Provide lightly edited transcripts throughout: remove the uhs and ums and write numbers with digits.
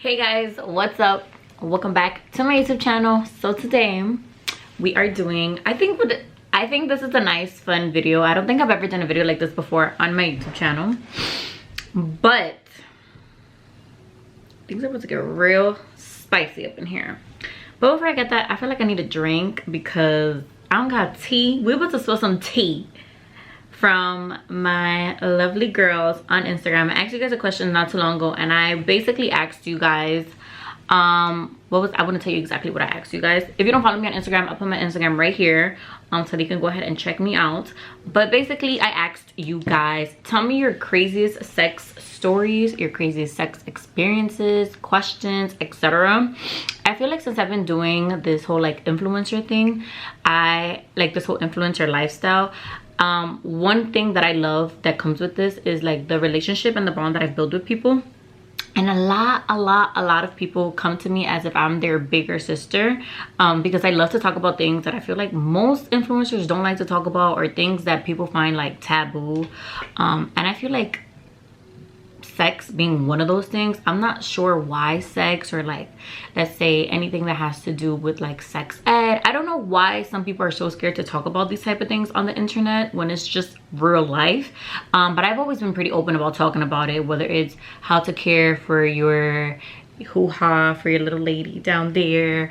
Hey guys, what's up? Welcome back to my YouTube channel. So today we are doing, I think this is a nice fun video. I don't think I've ever done a video like this before on my YouTube channel, but things are about to get real spicy up in here. But before I get that, I feel like I need a drink because I don't got tea. We're about to spill some tea from my lovely girls on Instagram. I asked you guys a question not too long ago, and I basically asked you guys I want to tell you exactly what I asked you guys. If you don't follow me on Instagram, I'll put my Instagram right here so you can go ahead and check me out. But basically I asked you guys, tell me your craziest sex stories, your craziest sex experiences, questions, etc. I feel like since I've been doing this whole like influencer thing, I like this whole influencer lifestyle. One thing that I love that comes with this is like the relationship and the bond that I've built with people. And a lot of people come to me as if I'm their bigger sister, because I love to talk about things that I feel like most influencers don't like to talk about, or things that people find like taboo. And I feel like sex being one of those things. I'm not sure why sex, or like let's say anything that has to do with like sex ed. I don't know why some people are so scared to talk about these type of things on the internet when it's just real life. But I've always been pretty open about talking about it, whether it's how to care for your hoo-ha, for your little lady down there,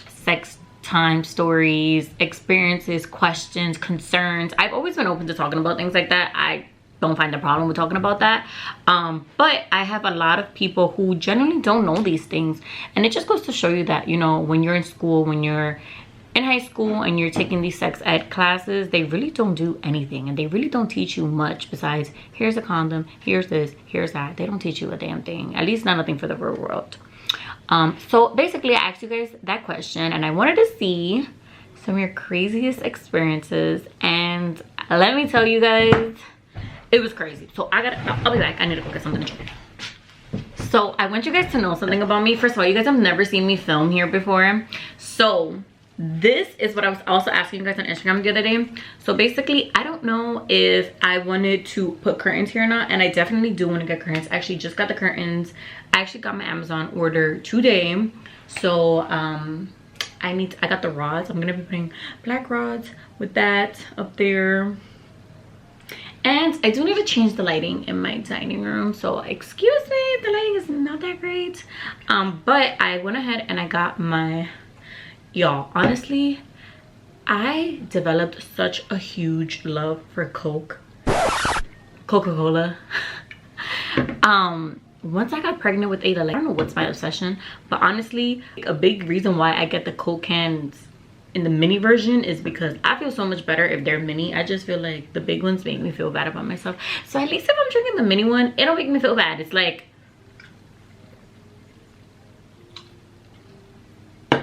sex time stories, experiences, questions, concerns. I've always been open to talking about things like that. I don't find a problem with talking about that, but I have a lot of people who generally don't know these things, and it just goes to show you that, you know, when you're in school, when you're in high school and you're taking these sex ed classes, they really don't do anything, and they really don't teach you much besides here's a condom, here's this, here's that. They don't teach you a damn thing, at least not nothing for the real world. So basically I asked you guys that question, and I wanted to see some of your craziest experiences, and let me tell you guys, it was crazy. So I'll be back. I need to go get something to drink. So I want you guys to know something about me. First of all, you guys have never seen me film here before. So this is what I was also asking you guys on Instagram the other day. So basically, I don't know if I wanted to put curtains here or not, and I definitely do want to get curtains. I actually just got the curtains. I actually got my Amazon order today. So I got the rods. I'm gonna be putting black rods with that up there. And I do need to change the lighting in my dining room, so excuse me, the lighting is not that great. But I went ahead and I got my, y'all, honestly, I developed such a huge love for Coca-Cola. Once I got pregnant with Ada, like, I don't know what's my obsession, but honestly, a big reason why I get the Coke cans in the mini version is because I feel so much better if they're mini. I just feel like the big ones make me feel bad about myself. So at least if I'm drinking the mini one, it don't make me feel bad. It's like, it's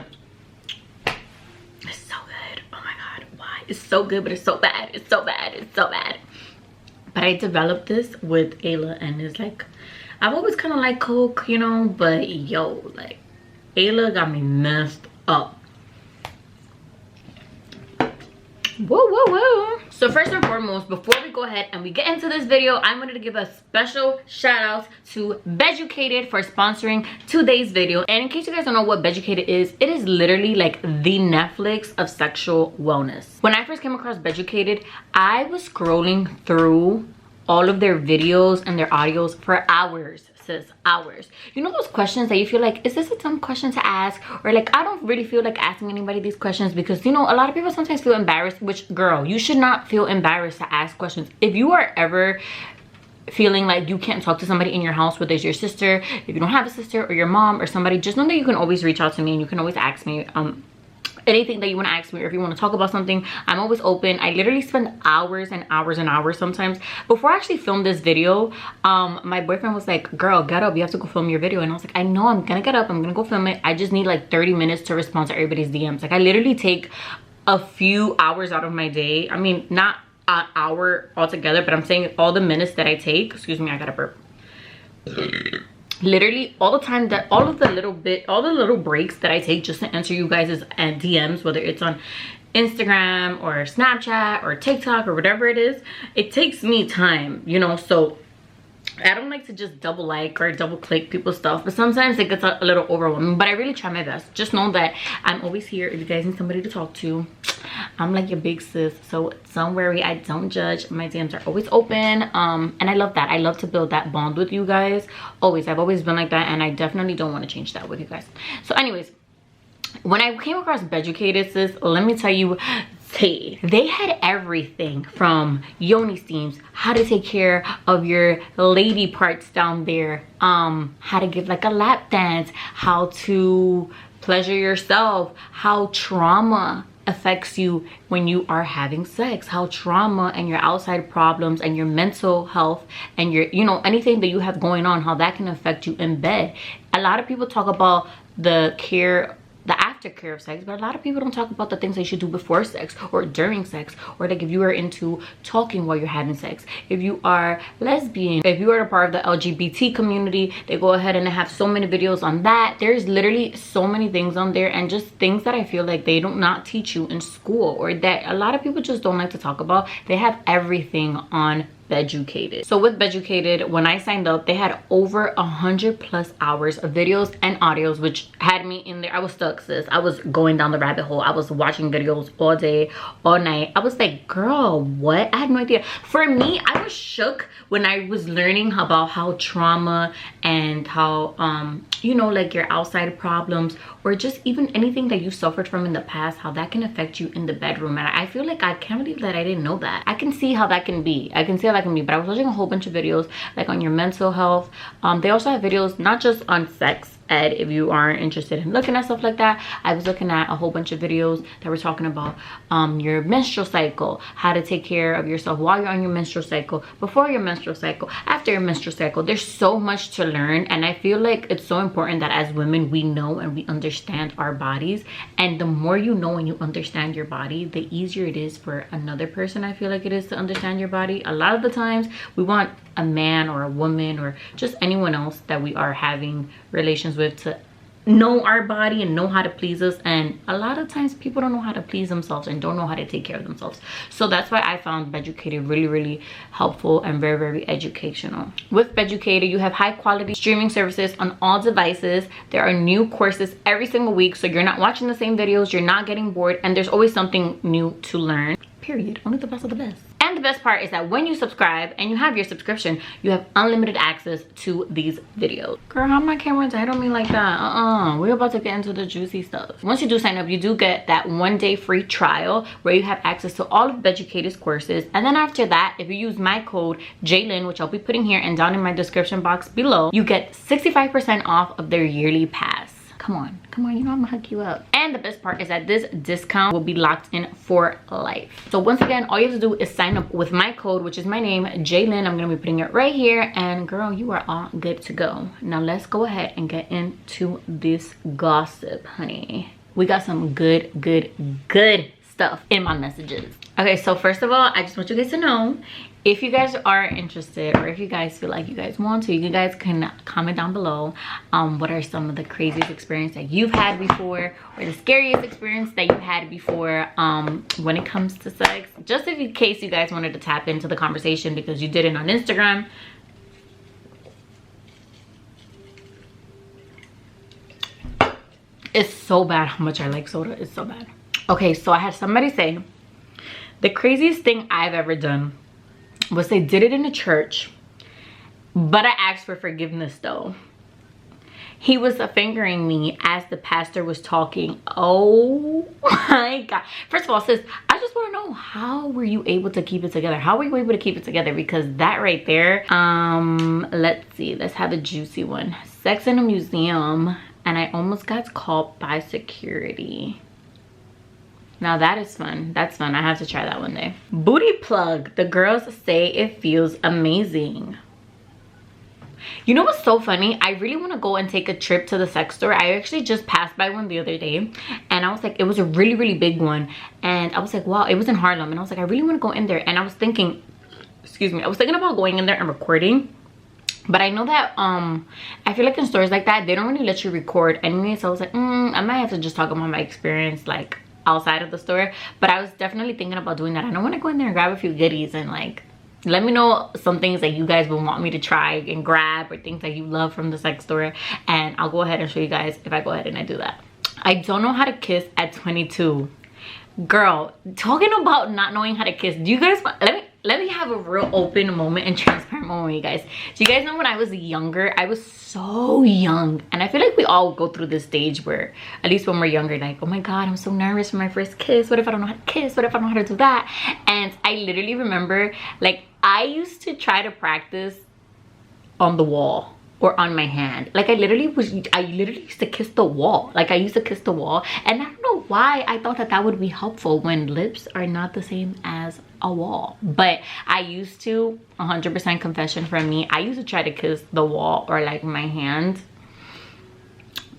so good. Oh my god, why? It's so good, but it's so bad. It's so bad. It's so bad. But I developed this with Ayla, and it's like, I've always kind of liked Coke, you know, but yo, like, Ayla got me messed up. Whoa. So first and foremost, before we go ahead and we get into this video, I wanted to give a special shout out to Beducated for sponsoring today's video. And in case you guys don't know what Beducated is, it is literally like the Netflix of sexual wellness. When I first came across Beducated, I was scrolling through all of their videos and their audios for hours, sis, hours. You know those questions that you feel like, is this a dumb question to ask? Or like, I don't really feel like asking anybody these questions, because, you know, a lot of people sometimes feel embarrassed, which, girl, you should not feel embarrassed to ask questions. If you are ever feeling like you can't talk to somebody in your house, whether it's your sister, if you don't have a sister, or your mom, or somebody, just know that you can always reach out to me, and you can always ask me anything that you want to ask me, or if you want to talk about something, I'm always open. I literally spend hours and hours and hours sometimes. Before I actually filmed this video, my boyfriend was like, girl, get up, you have to go film your video. And I was like, I know, I'm gonna get up, I'm gonna go film it. I just need like 30 minutes to respond to everybody's DMs. Like, I literally take a few hours out of my day. I mean, not an hour altogether, but I'm saying all the minutes that I take. Excuse me, I gotta burp. Literally all the time, that all the little breaks that I take just to answer you guys' DMs, whether it's on Instagram or Snapchat or TikTok or whatever it is, it takes me time, you know. So I don't like to just double like or double click people's stuff, but sometimes it gets a little overwhelming. But I really try my best. Just know that I'm always here if you guys need somebody to talk to. I'm like your big sis, so don't worry, I don't judge. My DMs are always open, and I love that. I love to build that bond with you guys. Always, I've always been like that, and I definitely don't want to change that with you guys. So anyways, when I came across Beducated, sis, let me tell you, they had everything from yoni steams, how to take care of your lady parts down there, how to give like a lap dance, how to pleasure yourself, how trauma affects you when you are having sex, how trauma and your outside problems and your mental health and your, you know, anything that you have going on, how that can affect you in bed. A lot of people talk about the aftercare of sex, but a lot of people don't talk about the things that you should do before sex or during sex, or like if you are into talking while you're having sex, if you are lesbian, if you are a part of the LGBT community, they go ahead and have so many videos on that. There's literally so many things on there, and just things that I feel like they don't not teach you in school, or that a lot of people just don't like to talk about. They have everything on Beducated. So with Beducated, when I signed up, they had over 100+ hours of videos and audios, which had me in there. I was stuck, sis. I was going down the rabbit hole. I was watching videos all day, all night. I was like, girl, what? I had no idea. For me, I was shook when I was learning about how trauma and how you know, like your outside problems or just even anything that you suffered from in the past, how that can affect you in the bedroom. And I feel like I can't believe that I didn't know that. I can see how that can be. I can see how that can be, but I was watching a whole bunch of videos like on your mental health. They also have videos not just on sex ed, if you aren't interested in looking at stuff like that. I was looking at a whole bunch of videos that were talking about your menstrual cycle, how to take care of yourself while you're on your menstrual cycle, before your menstrual cycle, after your menstrual cycle. There's so much to learn, and I feel like it's so important that as women we know and we understand our bodies. And the more you know and you understand your body, the easier it is for another person, I feel like it is, to understand your body. A lot of the times we want a man or a woman or just anyone else that we are having relations with to know our body and know how to please us, and a lot of times people don't know how to please themselves and don't know how to take care of themselves. So that's why I found Beducated really helpful and very educational. With Beducated, you have high quality streaming services on all devices. There are new courses every single week, so you're not watching the same videos, you're not getting bored, and there's always something new to learn. Period. Only the best of the best. And the best part is that when you subscribe and you have your subscription, you have unlimited access to these videos. Girl, how my camera died on me like that? We're about to get into the juicy stuff. Once you do sign up, you do get that 1-day free trial where you have access to all of Beducated's courses. And then after that, if you use my code JLynn, which I'll be putting here and down in my description box below, you get 65% off of their yearly pass. Come on, you know I'm gonna hook you up. And the best part is that this discount will be locked in for life. So once again, all you have to do is sign up with my code, which is my name, JLynn. I'm gonna be putting it right here, and girl, you are all good to go. Now let's go ahead and get into this gossip, honey. We got some good stuff in my messages. Okay, so first of all, I just want you guys to know, if you guys are interested, or if you guys feel like you guys want to, you guys can comment down below what are some of the craziest experience that you've had before, or the scariest experience that you've had before when it comes to sex, just in case you guys wanted to tap into the conversation because you did it on Instagram. It's so bad how much I like soda. It's so bad. Okay, so I had somebody say the craziest thing I've ever done was they did it in a church, but I asked for forgiveness though. He was fingering me as the pastor was talking. Oh my God. First of all, sis, I just want to know, how were you able to keep it together? How were you able to keep it together? Because that right there, let's see, let's have a juicy one. Sex in a museum, and I almost got caught by security. Now that is fun. That's fun. I have to try that one day. Booty plug. The girls say it feels amazing. You know what's so funny? I really want to go and take a trip to the sex store. I actually just passed by one the other day, and I was like, it was a really big one, and I was like, wow, it was in Harlem, and I was like, I really want to go in there. And I was thinking, excuse me, I was thinking about going in there and recording, but I know that I feel like in stores like that, they don't really let you record anyway. So I was like, I might have to just talk about my experience like outside of the store. But I was definitely thinking about doing that. I don't want to go in there and grab a few goodies and like Let me know some things that you guys would want me to try and grab, or things that you love from the sex store, and I'll go ahead and show you guys if I go ahead and I do that. I don't know how to kiss at 22. Girl, talking about not knowing how to kiss, do you guys want, let me have a real open moment and transparent moment with you guys. Do you guys know when I was younger, I was so young, and I feel like we all go through this stage where, at least when we're younger, like, oh my god, I'm so nervous for my first kiss. What if I don't know how to kiss? What if I don't know how to do that? And I literally remember, like, I used to try to practice on the wall or on my hand. Like, I literally used to kiss the wall. Like, I used to kiss the wall, and I don't know why I thought that that would be helpful when lips are not the same as a wall. But I used to, 100% confession from me, I used to try to kiss the wall or like my hand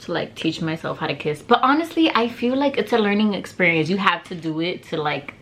to like teach myself how to kiss. But honestly, I feel like it's a learning experience. You have to do it to like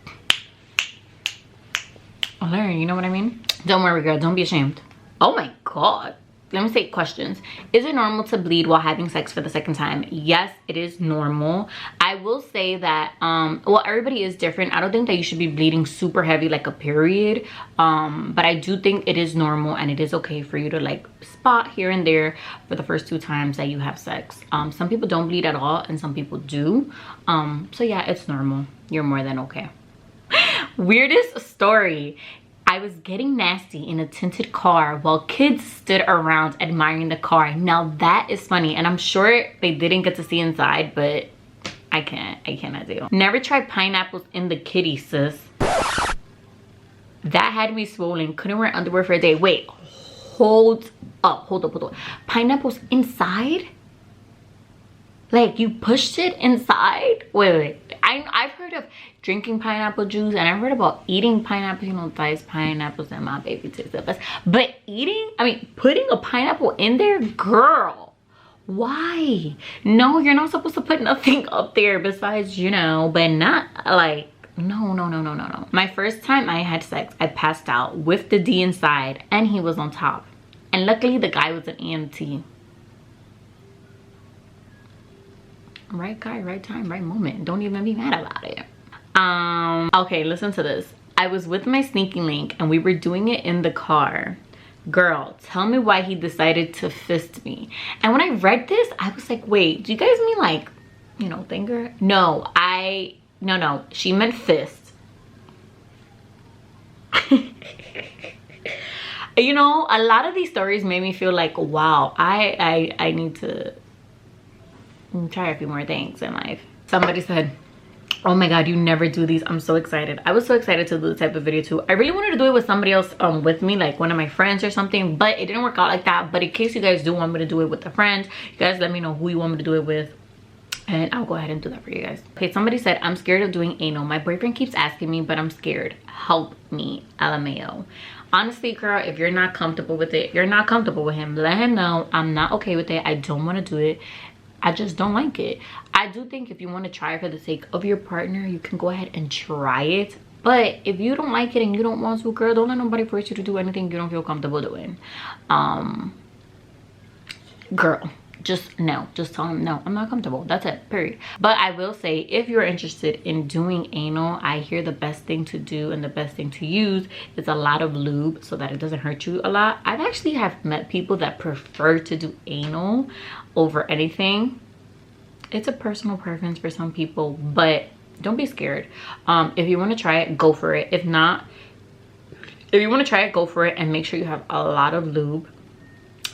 learn, you know what I mean? Don't worry, girl, don't be ashamed. Oh my god. Let me say questions. Is it normal to bleed while having sex for the second time? Yes, it is normal. I will say that, well, everybody is different. I don't think that you should be bleeding super heavy like a period. But I do think it is normal, and it is okay for you to like spot here and there for the first 2 times that you have sex. Some people don't bleed at all, and some people do. So yeah, it's normal. You're more than okay. Weirdest story. I was getting nasty in a tinted car while kids stood around admiring the car. Now that is funny, and I'm sure they didn't get to see inside, but I cannot do. Never tried pineapples in the kitty, sis. That had me swollen. Couldn't wear underwear for a day. Wait, hold up. Pineapples inside? Like, you pushed it inside? Wait. I've heard of drinking pineapple juice, and I've heard about eating pineapple, you know, diced pineapples, and my baby tastes the best. But putting a pineapple in there, girl, why? No, you're not supposed to put nothing up there besides, you know, but not like, no. My first time I had sex, I passed out with the D inside, and he was on top. And luckily the guy was an EMT. Right guy, right time, right moment. Don't even be mad about it. Okay, listen to this. I was with my sneaky link, and we were doing it in the car. Girl, tell me why he decided to fist me. And when I read this, I was like, wait, do you guys mean like, you know, finger? No, no, she meant fist. You know, a lot of these stories made me feel like, wow, I need to try a few more things in life. Somebody said, oh my god, you never do these. I'm so excited. I was so excited to do this type of video too. I really wanted to do it with somebody else with me, like one of my friends or something, but it didn't work out like that. But in case you guys do want me to do it with a friend, you guys let me know who you want me to do it with, and I'll go ahead and do that for you guys. Okay, somebody said, I'm scared of doing anal. My boyfriend keeps asking me, but I'm scared. Help me, LMAO. Honestly, girl, if you're not comfortable with it, you're not comfortable with him. Let him know I'm not okay with it. I don't want to do it. I just don't like it. I do think if you want to try it for the sake of your partner, you can go ahead and try it. But if you don't like it and you don't want to, girl, don't let nobody force you to do anything you don't feel comfortable doing. Girl, just no. Just tell him, no, I'm not comfortable. That's it, period. But I will say, if you're interested in doing anal, I hear the best thing to do and the best thing to use is a lot of lube so that it doesn't hurt you a lot. I've actually have met people that prefer to do anal over anything. It's a personal preference for some people, but don't be scared. If you want to try it, go for it. If not, if you want to try it, go for it, and make sure you have a lot of lube.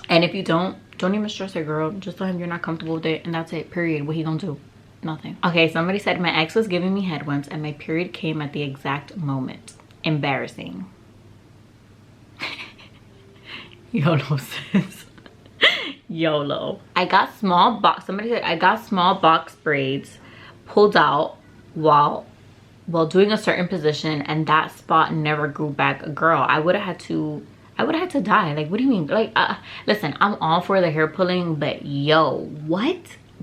And if you don't even stress it, girl. Just tell him you're not comfortable with it, and that's it, period. What he gonna do? Nothing. Okay, somebody said, my ex was giving me head once and my period came at the exact moment. Embarrassing. YOLO, sis. YOLO. I got small box, somebody said, I got small box braids pulled out while doing a certain position, and that spot never grew back. Girl, I would have had to die. Like, what do you mean? Like, listen, I'm all for the hair pulling, but yo, what?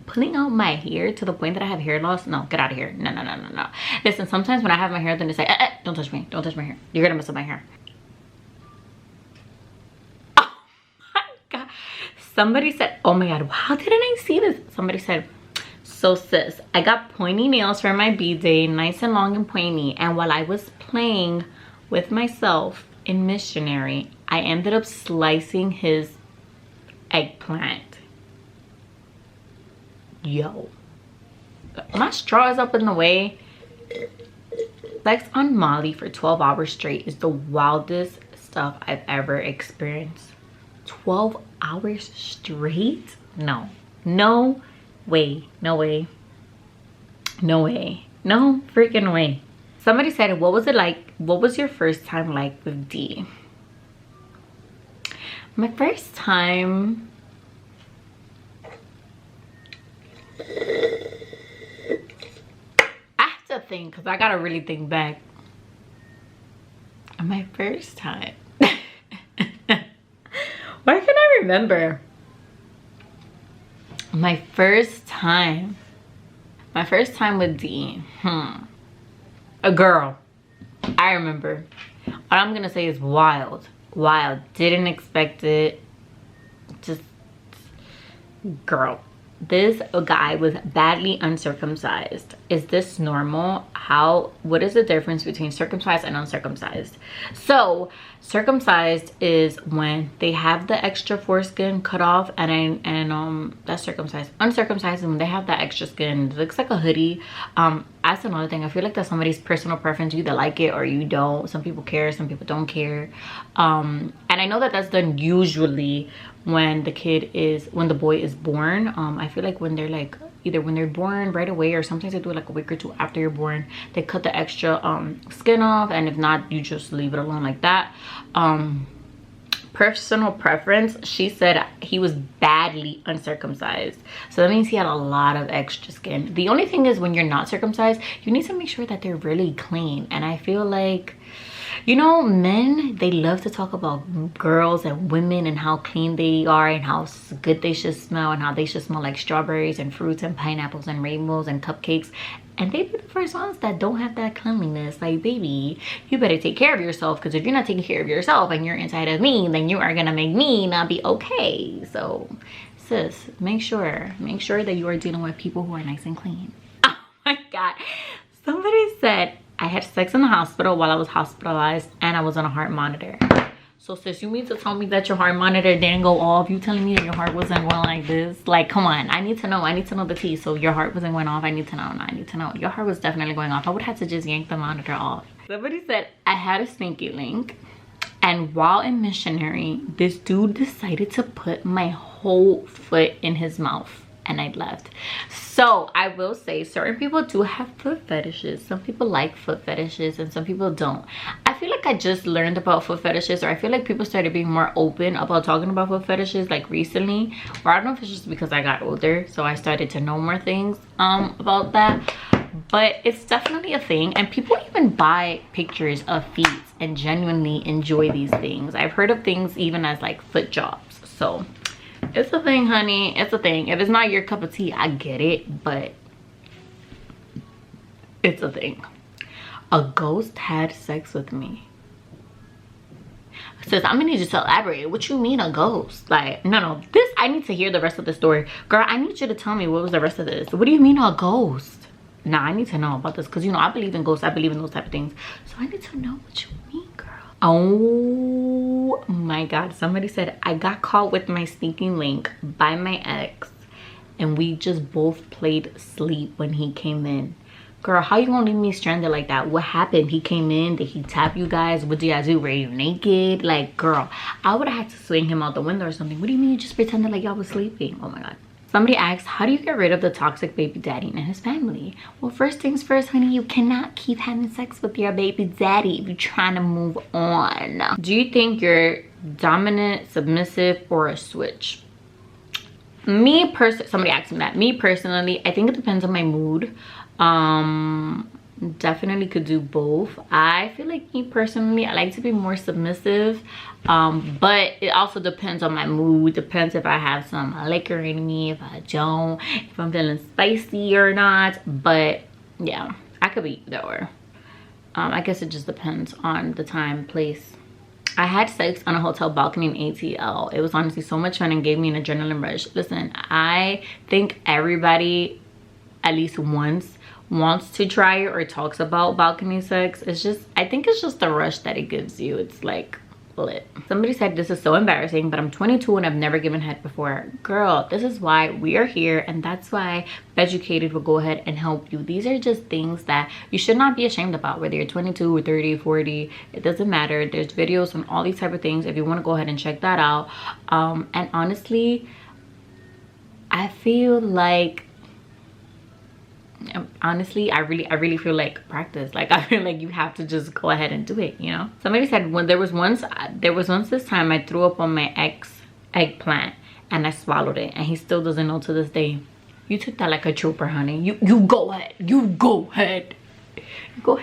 Pulling out my hair to the point that I have hair loss? No, get out of here. No. Listen, sometimes when I have my hair, then they say, don't touch me. Don't touch my hair. You're gonna mess up my hair. Oh my god. Somebody said, oh my god, how didn't I see this? Somebody said, so sis, I got pointy nails for my B-day, nice and long and pointy, and while I was playing with myself in missionary, I ended up slicing his eggplant. Yo, my straw is up in the way. Sex on Molly for 12 hours straight is the wildest stuff I've ever experienced. 12 hours straight? No. No way. No way. No way. No freaking way. Somebody said, what was it like? What was your first time like with D? My first time... to think, because I gotta really think back. My first time. Why can't I remember? My first time with D. A girl. I remember. What I'm gonna say is wild. Didn't expect it. Just girl. This guy was badly uncircumcised. Is this normal? What is the difference between circumcised and uncircumcised? So circumcised is when they have the extra foreskin cut off, and that's circumcised. Uncircumcised is when they have that extra skin. It looks like a hoodie. That's another thing. I feel like that's somebody's personal preference. You either like it or you don't. Some people care, some people don't care. And I know that that's done usually when the boy is born. I feel like when they're like either when they're born right away, or sometimes they do it like a week or two after you're born, they cut the extra skin off, and if not, you just leave it alone like that. Personal preference, she said he was badly uncircumcised, so that means he had a lot of extra skin. The only thing is, when you're not circumcised, you need to make sure that they're really clean. And I feel like, you know, men, they love to talk about girls and women and how clean they are and how good they should smell and how they should smell like strawberries and fruits and pineapples and rainbows and cupcakes. And they be the first ones that don't have that cleanliness. Like, baby, you better take care of yourself, because if you're not taking care of yourself and you're inside of me, then you are gonna make me not be okay. So, sis, make sure that you are dealing with people who are nice and clean. Oh my God. Somebody said, I had sex in the hospital while I was hospitalized, and I was on a heart monitor. So sis, you mean to tell me that your heart monitor didn't go off? You telling me that your heart wasn't going like this? Like, come on, I need to know the tea. So your heart wasn't going off. I need to know. Your heart was definitely going off. I would have to just yank the monitor off. Somebody said, I had a sneaky link, and while in missionary, this dude decided to put my whole foot in his mouth, and I left. So I will say, certain people do have foot fetishes. Some people like foot fetishes and some people don't. I feel like I just learned about foot fetishes, or I feel like people started being more open about talking about foot fetishes like recently, or I don't know if it's just because I got older, so I started to know more things about that. But it's definitely a thing, and people even buy pictures of feet and genuinely enjoy these things. I've heard of things even as like foot jobs. So it's a thing, honey. It's a thing. If it's not your cup of tea, I get it, but it's a thing. A ghost had sex with me. Says, I'm gonna need you to elaborate. What you mean a ghost? Like, no, this, I need to hear the rest of the story. Girl, I need you to tell me what was the rest of this. What do you mean a ghost? Nah, I need to know about this, because, you know, I believe in ghosts. I believe in those type of things. So I need to know what you mean, girl. Oh my God. Somebody said, I got caught with my sneaking link by my ex, and we just both played sleep when he came in. Girl, how you gonna leave me stranded like that? What happened? He came in, did he tap you guys? What did you guys do? Were you naked? Like, girl, I would have had to swing him out the window or something. What do you mean you just pretended like y'all was sleeping? Oh my God. Somebody asked, how do you get rid of the toxic baby daddy and his family? Well, first things first, honey, you cannot keep having sex with your baby daddy if you're trying to move on. Do you think you're dominant, submissive, or a switch? Somebody asked me that. Me personally, I think it depends on my mood. Definitely could do both. I feel like, me personally, I like to be more submissive, but it also depends on my mood. Depends if I have some liquor in me, if I don't, if I'm feeling spicy or not. But yeah, I could be either or. I guess it just depends on the time, place. I had sex on a hotel balcony in ATL. It was honestly so much fun and gave me an adrenaline rush. Listen, I think everybody at least once wants to try it or talks about balcony sex. It's just, I think it's just the rush that it gives you. It's like lit. Somebody said this is so embarrassing, but I'm 22 and I've never given head before. Girl, this is why we are here, and that's why Educated will go ahead and help you. These are just things that you should not be ashamed about, whether you're 22 or 30, 40, it doesn't matter. There's videos on all these type of things if you want to go ahead and check that out. And honestly, I feel like, honestly, I really feel like practice. Like, I feel like you have to just go ahead and do it, you know. Somebody said, when there was once this time I threw up on my ex eggplant and I swallowed it, and he still doesn't know to this day. You took that like a trooper, honey. You go ahead, you go ahead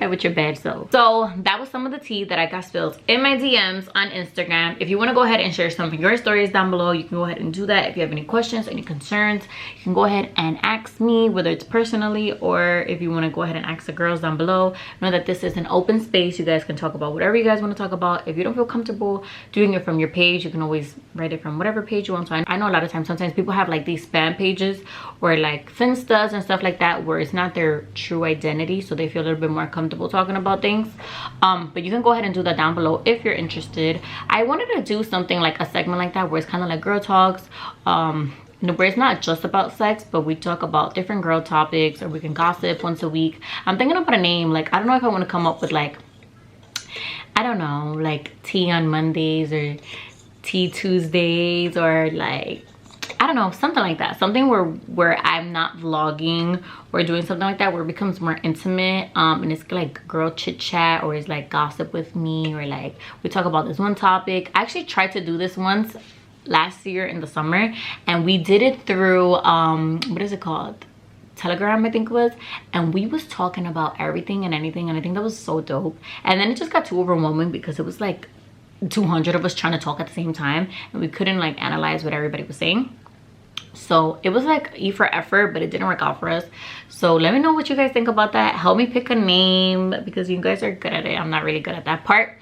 with your bad self. So that was some of the tea that I got spilled in my DMs on Instagram. If you want to go ahead and share some of your stories down below, you can go ahead and do that. If you have any questions, any concerns, you can go ahead and ask me, whether it's personally or if you want to go ahead and ask the girls down below. Know that this is an open space. You guys can talk about whatever you guys want to talk about. If you don't feel comfortable doing it from your page, you can always write it from whatever page you want. So I know a lot of times, sometimes people have like these spam pages or like Finstas and stuff like that, where it's not their true identity, so they feel a little bit more comfortable talking about things. But you can go ahead and do that down below if you're interested. I wanted to do something like a segment like that, where it's kind of like girl talks, where it's not just about sex, but we talk about different girl topics, or we can gossip once a week. I'm thinking about a name. Like, I don't know if I want to come up with like, I don't know, like tea on Mondays or tea Tuesdays, or like, I don't know, something like that. Something where I'm not vlogging or doing something like that, where it becomes more intimate, and it's like girl chit chat, or it's like gossip with me, or like we talk about this one topic. I actually tried to do this once last year in the summer, and we did it through what is it called, Telegram, I think it was, and we was talking about everything and anything, and I think that was so dope. And then it just got too overwhelming because it was like 200 of us trying to talk at the same time, and we couldn't like analyze what everybody was saying. So it was like E for effort, but it didn't work out for us. So let me know what you guys think about that. Help me pick a name, because you guys are good at it. I'm not really good at that part.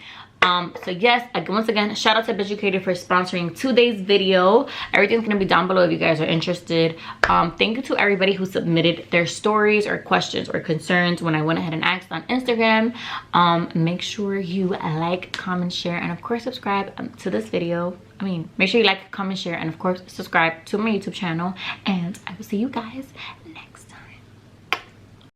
So yes, once again, shout out to Educated for sponsoring today's video. Everything's gonna be down below if you guys are interested. Thank you to everybody who submitted their stories or questions or concerns when I went ahead and asked on Instagram. Make sure you like, comment, share, and of course subscribe to this video. Make sure you like, comment, share, and of course subscribe to my YouTube channel, and I will see you guys next